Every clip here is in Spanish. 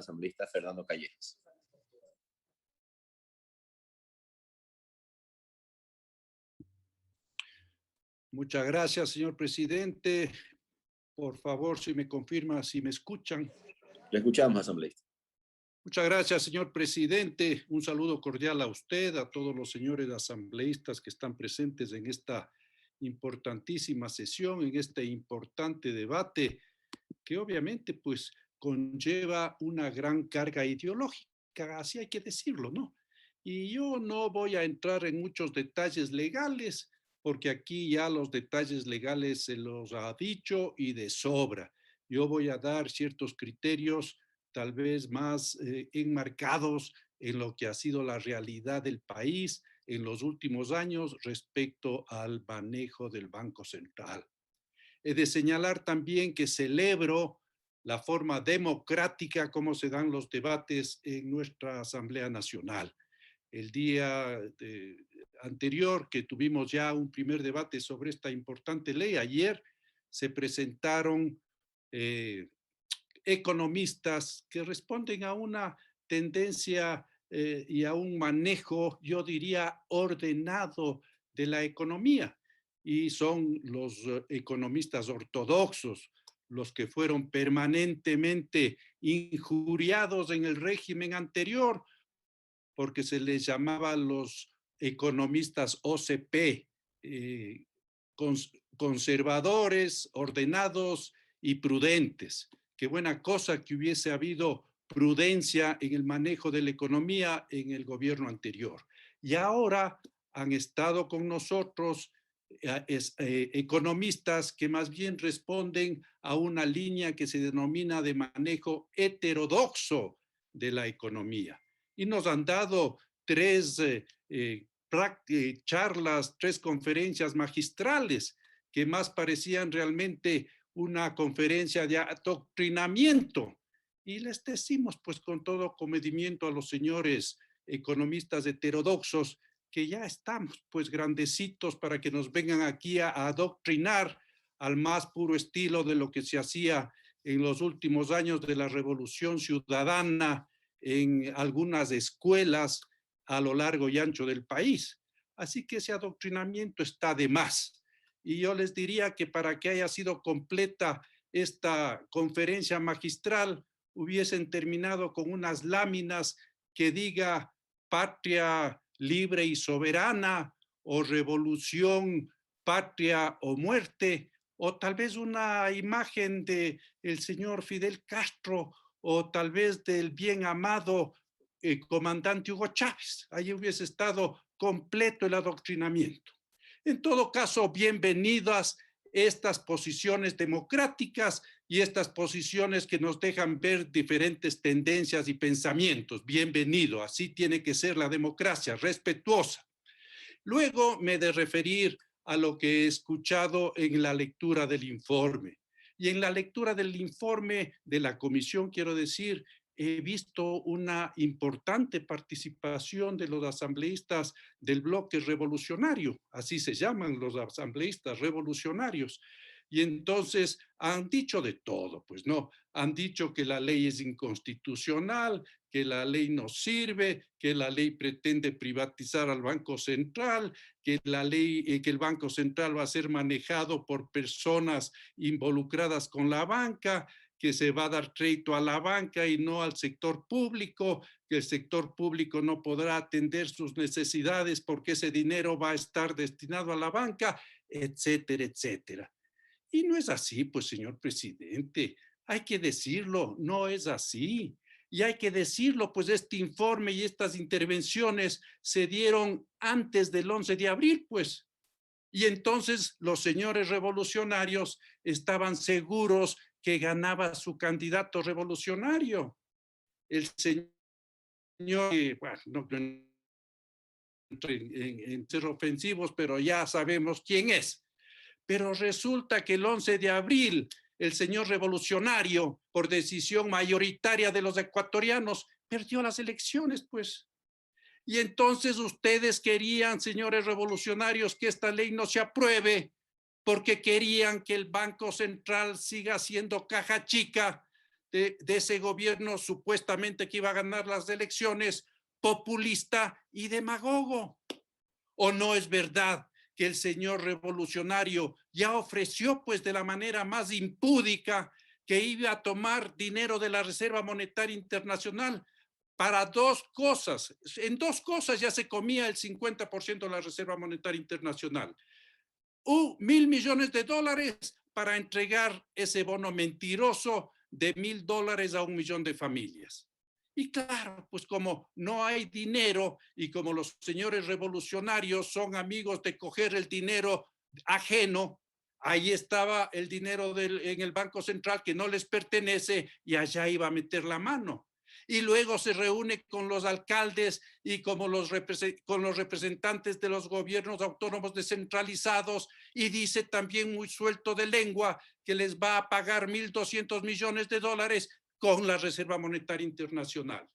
asambleísta Fernando Callejas. Muchas gracias, señor presidente. Por favor, si me confirma, si me escuchan. Le escuchamos, asambleísta. Muchas gracias, señor presidente. Un saludo cordial a usted, a todos los señores asambleístas que están presentes en esta importantísima sesión, en este importante debate, que obviamente pues conlleva una gran carga ideológica, así hay que decirlo, ¿no? Y yo no voy a entrar en muchos detalles legales, porque aquí ya los detalles legales se los ha dicho y de sobra. Yo voy a dar ciertos criterios tal vez más enmarcados en lo que ha sido la realidad del país en los últimos años respecto al manejo del Banco Central. He de señalar también que celebro la forma democrática como se dan los debates en nuestra Asamblea Nacional. El día anterior que tuvimos ya un primer debate sobre esta importante ley, ayer se presentaron economistas que responden a una tendencia y a un manejo, yo diría, ordenado de la economía. Y son los economistas ortodoxos, los que fueron permanentemente injuriados en el régimen anterior, porque se les llamaba los economistas OCP, conservadores, ordenados y prudentes. Qué buena cosa que hubiese habido prudencia en el manejo de la economía en el gobierno anterior. Y ahora han estado con nosotros economistas que más bien responden a una línea que se denomina de manejo heterodoxo de la economía. Y nos han dado tres charlas, tres conferencias magistrales que más parecían realmente una conferencia de adoctrinamiento. Y les decimos pues con todo comedimiento a los señores economistas heterodoxos que ya estamos pues grandecitos para que nos vengan aquí a adoctrinar al más puro estilo de lo que se hacía en los últimos años de la Revolución Ciudadana en algunas escuelas a lo largo y ancho del país. Así que ese adoctrinamiento está de más. Y yo les diría que para que haya sido completa esta conferencia magistral, hubiesen terminado con unas láminas que diga patria libre y soberana, o revolución, patria o muerte, o tal vez una imagen de el señor Fidel Castro, o tal vez del bien amado comandante Hugo Chávez. Ahí hubiese estado completo el adoctrinamiento. En todo caso, bienvenidas estas posiciones democráticas y estas posiciones que nos dejan ver diferentes tendencias y pensamientos. Bienvenido, así tiene que ser la democracia, respetuosa. Luego me he de referir a lo que he escuchado en la lectura del informe. Y en la lectura del informe de la comisión, quiero decir, he visto una importante participación de los asambleístas del bloque revolucionario, así se llaman los asambleístas revolucionarios. Y entonces han dicho de todo, pues no, han dicho que la ley es inconstitucional, que la ley no sirve, que la ley pretende privatizar al Banco Central, que la ley, que el Banco Central va a ser manejado por personas involucradas con la banca, que se va a dar crédito a la banca y no al sector público, que el sector público no podrá atender sus necesidades porque ese dinero va a estar destinado a la banca, etcétera, etcétera. Y no es así, pues, señor presidente, hay que decirlo, no es así. Y hay que decirlo, pues este informe y estas intervenciones se dieron antes del 11 de abril, pues. Y entonces los señores revolucionarios estaban seguros que ganaba su candidato revolucionario. El señor, bueno, no en ser ofensivos, pero ya sabemos quién es. Pero resulta que el 11 de abril, el señor revolucionario, por decisión mayoritaria de los ecuatorianos, perdió las elecciones, pues. Y entonces ustedes querían, señores revolucionarios, que esta ley no se apruebe, porque querían que el Banco Central siga siendo caja chica de ese gobierno supuestamente que iba a ganar las elecciones, populista y demagogo. ¿O no es verdad que el señor revolucionario ya ofreció pues de la manera más impúdica que iba a tomar dinero de la Reserva Monetaria Internacional para dos cosas? En dos cosas ya se comía el 50% de la Reserva Monetaria Internacional. $1.000 millones para entregar ese bono mentiroso de $1.000 a 1 millón de familias. Y claro, pues como no hay dinero y como los señores revolucionarios son amigos de coger el dinero ajeno, ahí estaba el dinero en el Banco Central que no les pertenece y allá iba a meter la mano. Y luego se reúne con los alcaldes y con los representantes de los gobiernos autónomos descentralizados y dice también muy suelto de lengua que les va a pagar $1.200 millones con la Reserva Monetaria Internacional.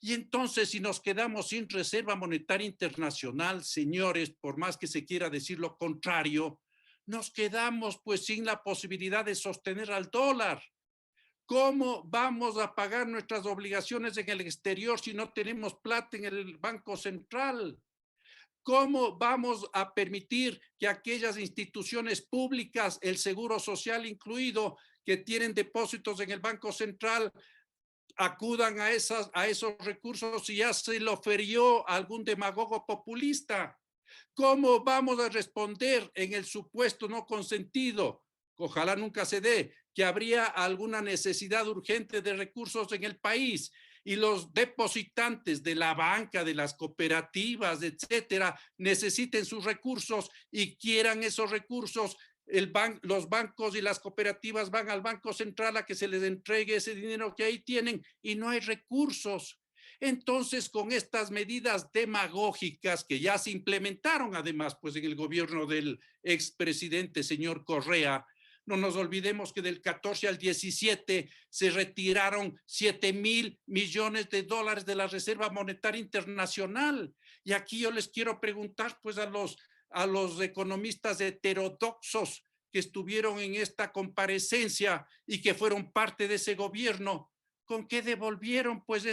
Y entonces, si nos quedamos sin Reserva Monetaria Internacional, señores, por más que se quiera decir lo contrario, nos quedamos pues sin la posibilidad de sostener al dólar. ¿Cómo vamos a pagar nuestras obligaciones en el exterior si no tenemos plata en el Banco Central? ¿Cómo vamos a permitir que aquellas instituciones públicas, el Seguro Social incluido, que tienen depósitos en el Banco Central, acudan a esos recursos si ya se lo ofreció a algún demagogo populista? ¿Cómo vamos a responder en el supuesto no consentido? Ojalá nunca se dé, que habría alguna necesidad urgente de recursos en el país y los depositantes de la banca, de las cooperativas, etcétera, necesiten sus recursos y quieran esos recursos. Los bancos y las cooperativas van al Banco Central a que se les entregue ese dinero que ahí tienen y no hay recursos. Entonces, con estas medidas demagógicas que ya se implementaron además pues en el gobierno del expresidente señor Correa, no nos olvidemos que del 14 al 17 se retiraron $7.000 millones de la Reserva Monetaria Internacional. Y aquí yo les quiero preguntar pues a los economistas heterodoxos que estuvieron en esta comparecencia y que fueron parte de ese gobierno, ¿con qué devolvieron pues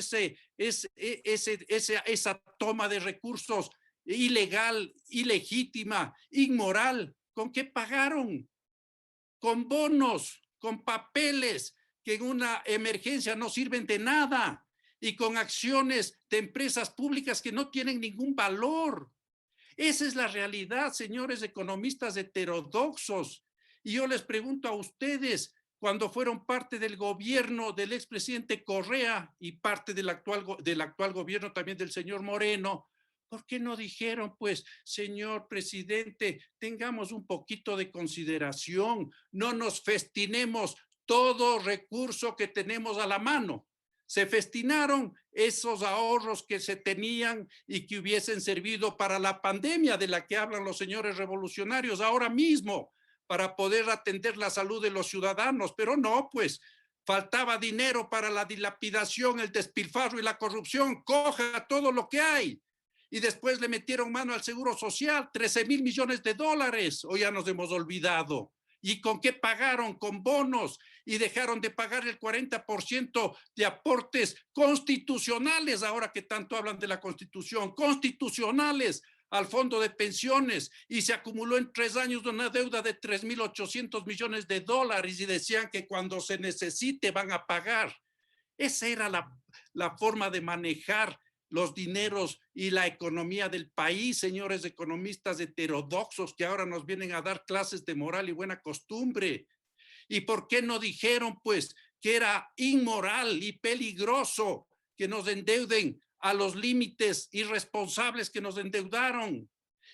esa toma de recursos ilegal, ilegítima, inmoral? ¿Con qué pagaron? Con bonos, con papeles que en una emergencia no sirven de nada y con acciones de empresas públicas que no tienen ningún valor. Esa es la realidad, señores economistas heterodoxos. Y yo les pregunto a ustedes, cuando fueron parte del gobierno del expresidente Correa y parte del actual gobierno también del señor Moreno, ¿por qué no dijeron, pues, señor presidente, tengamos un poquito de consideración, no nos festinemos todo recurso que tenemos a la mano? Se festinaron esos ahorros que se tenían y que hubiesen servido para la pandemia de la que hablan los señores revolucionarios ahora mismo, para poder atender la salud de los ciudadanos, pero no, pues, faltaba dinero para la dilapidación, el despilfarro y la corrupción. Coja todo lo que hay. Y después le metieron mano al Seguro Social, $13.000 millones. Hoy ya nos hemos olvidado. ¿Y con qué pagaron? Con bonos. Y dejaron de pagar el 40% de aportes constitucionales, ahora que tanto hablan de la Constitución, constitucionales al fondo de pensiones, y se acumuló en 3 años una deuda de $3.800 millones y decían que cuando se necesite van a pagar. Esa era la forma de manejar los dineros y la economía del país, señores economistas heterodoxos que ahora nos vienen a dar clases de moral y buena costumbre. ¿Y por qué no dijeron, pues, que era inmoral y peligroso que nos endeuden a los límites irresponsables que nos endeudaron?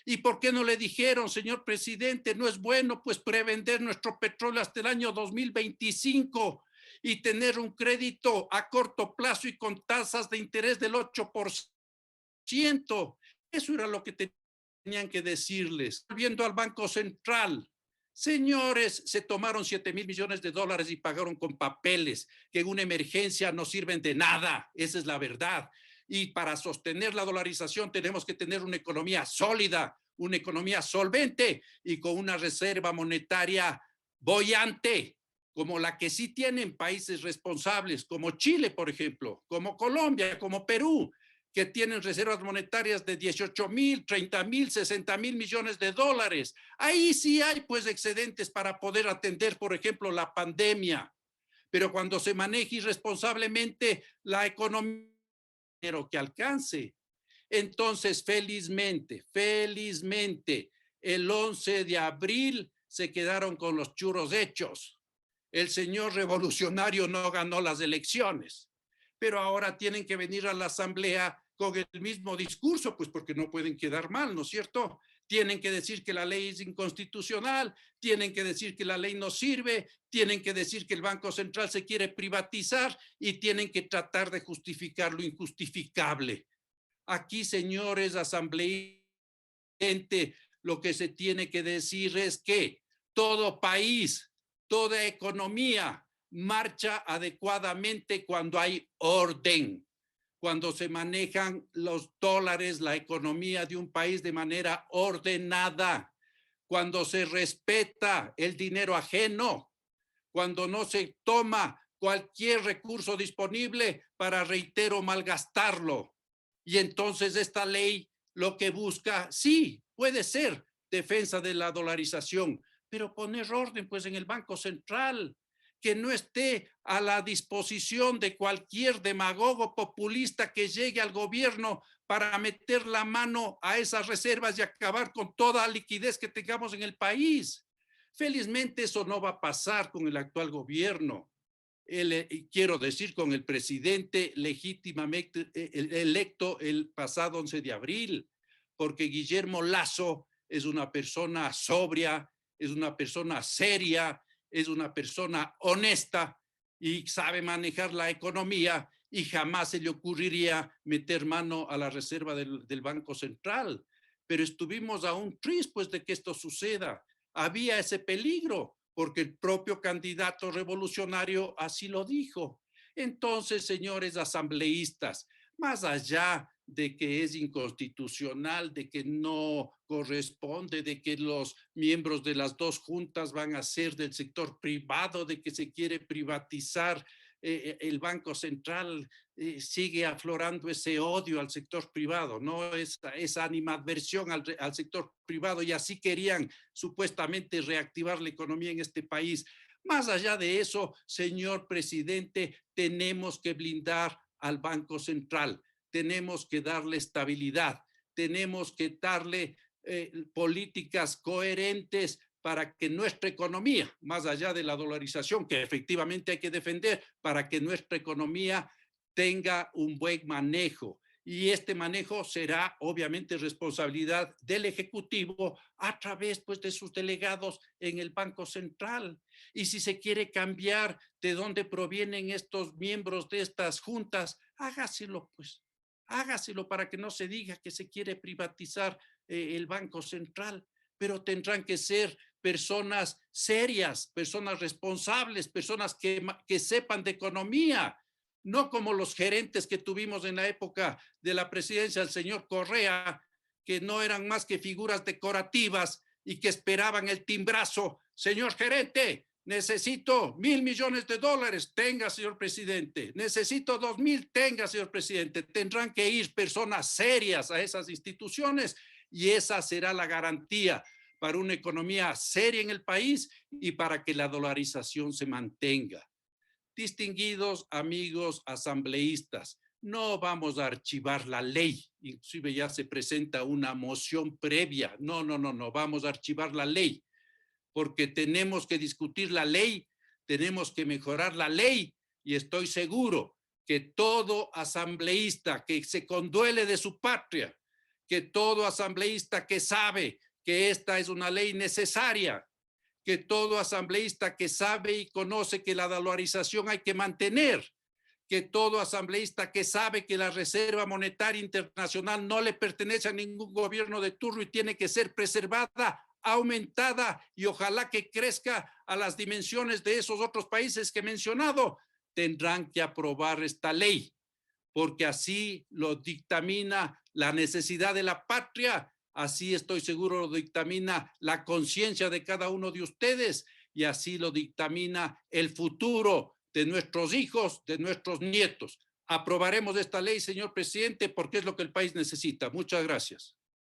¿Y por qué no le dijeron, señor presidente, no es bueno, pues, prevender nuestro petróleo hasta el año 2025 y tener un crédito a corto plazo y con tasas de interés del 8%? Eso era lo que tenían que decirles. Volviendo al Banco Central, señores, se tomaron $7.000 millones y pagaron con papeles que en una emergencia no sirven de nada. Esa es la verdad. Y para sostener la dolarización tenemos que tener una economía sólida, una economía solvente y con una reserva monetaria boyante. como la que sí tienen países responsables, como Chile, por ejemplo, como Colombia, como Perú, que tienen reservas monetarias de 18,000, 30,000, 60,000 millones de dólares. Ahí sí hay pues excedentes para poder atender, por ejemplo, la pandemia. Pero cuando se maneja irresponsablemente la economía, que alcance. Entonces, felizmente, el 11 de abril se quedaron con los churros hechos. El señor revolucionario no ganó las elecciones, pero ahora tienen que venir a la asamblea con el mismo discurso, pues porque no pueden quedar mal, ¿no es cierto? Tienen que decir que la ley es inconstitucional, tienen que decir que la ley no sirve, tienen que decir que el Banco Central se quiere privatizar y tienen que tratar de justificar lo injustificable. Aquí, señores asambleístas, lo que se tiene que decir es que todo país, toda economía marcha adecuadamente cuando hay orden, cuando se manejan los dólares, la economía de un país de manera ordenada, cuando se respeta el dinero ajeno, cuando no se toma cualquier recurso disponible para, reitero, malgastarlo. Y entonces esta ley lo que busca, sí, puede ser defensa de la dolarización, pero poner orden pues en el Banco Central, que no esté a la disposición de cualquier demagogo populista que llegue al gobierno para meter la mano a esas reservas y acabar con toda liquidez que tengamos en el país. Felizmente eso no va a pasar con el actual gobierno. Quiero decir, con el presidente legítimamente electo el pasado 11 de abril, porque Guillermo Lasso es una persona sobria, es una persona seria, es una persona honesta y sabe manejar la economía y jamás se le ocurriría meter mano a la reserva del Banco Central. Pero estuvimos a un tris pues de que esto suceda. Había ese peligro, porque el propio candidato revolucionario así lo dijo. Entonces, señores asambleístas, más allá de que es inconstitucional, de que no corresponde, de que los miembros de las dos juntas van a ser del sector privado, de que se quiere privatizar el Banco Central, sigue aflorando ese odio al sector privado, ¿no? Esa animadversión al sector privado, y así querían supuestamente reactivar la economía en este país. Más allá de eso, señor presidente, tenemos que blindar al Banco Central, tenemos que darle estabilidad, tenemos que darle políticas coherentes para que nuestra economía, más allá de la dolarización, que efectivamente hay que defender, para que nuestra economía tenga un buen manejo. Y este manejo será obviamente responsabilidad del Ejecutivo a través pues, de sus delegados en el Banco Central. Y si se quiere cambiar de dónde provienen estos miembros de estas juntas, hágaselo pues, hágaselo para que no se diga que se quiere privatizar el Banco Central, pero tendrán que ser personas serias, personas responsables, personas que sepan de economía, no como los gerentes que tuvimos en la época de la presidencia del señor Correa, que no eran más que figuras decorativas y que esperaban el timbrazo. Señor gerente, necesito 1,000 millones de dólares, tenga, señor presidente. Necesito 2,000, tenga, señor presidente. Tendrán que ir personas serias a esas instituciones y esa será la garantía para una economía seria en el país y para que la dolarización se mantenga. Distinguidos amigos asambleístas, no vamos a archivar la ley, inclusive ya se presenta una moción previa. No, vamos a archivar la ley, porque tenemos que discutir la ley, tenemos que mejorar la ley y estoy seguro que todo asambleísta que se conduele de su patria, que todo asambleísta que sabe que esta es una ley necesaria, que todo asambleísta que sabe y conoce que la dolarización hay que mantener, que todo asambleísta que sabe que la Reserva Monetaria Internacional no le pertenece a ningún gobierno de turno y tiene que ser preservada, aumentada y ojalá que crezca a las dimensiones de esos otros países que he mencionado, tendrán que aprobar esta ley, porque así lo dictamina la necesidad de la patria, así estoy seguro lo dictamina la conciencia de cada uno de ustedes y así lo dictamina el futuro de nuestros hijos, de nuestros nietos. Aprobaremos esta ley, señor presidente, porque es lo que el país necesita. Muchas gracias.